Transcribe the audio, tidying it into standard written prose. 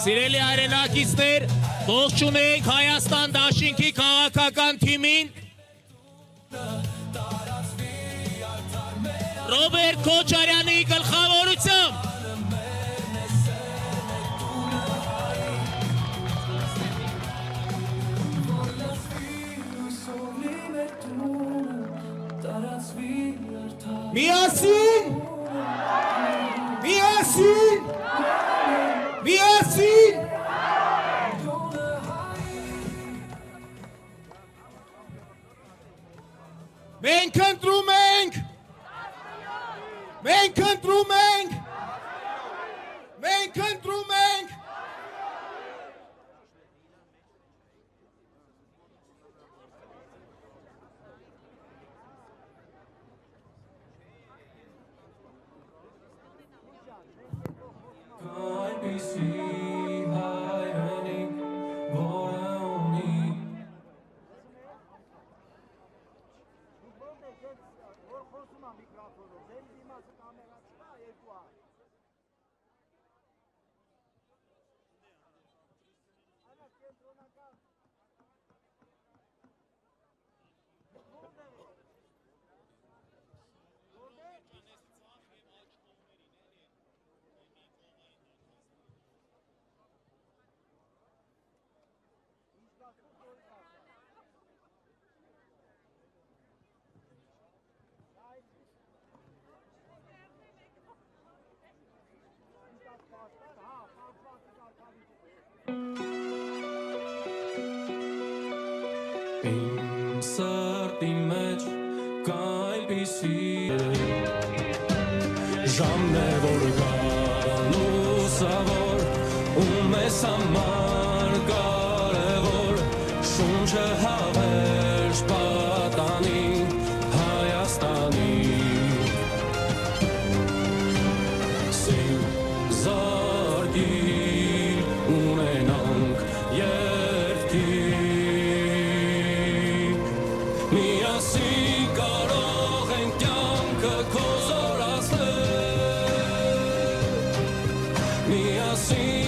Սիրելի հայրենակիցներ, ողջունենք Հայաստան դաշինքի քաղաքական թիմին, Ռոբերտ Քոչարյանի գլխավորությամբ։ Միասին, միասին, միասին։ Մենք ընտրում ենք, մենք ընտրում ենք, մենք ընտրում ենք։ Իմ սրտի մեջ կա այնպիսի ժամն է, որ գա լուսավոր ու մեզ համար կարևոր շունչը հավերժ պատանի Հայաստանի սին զարգիր ունենանք երկիր Միասին կարող ենք կյանքը քո զորացնել Միասին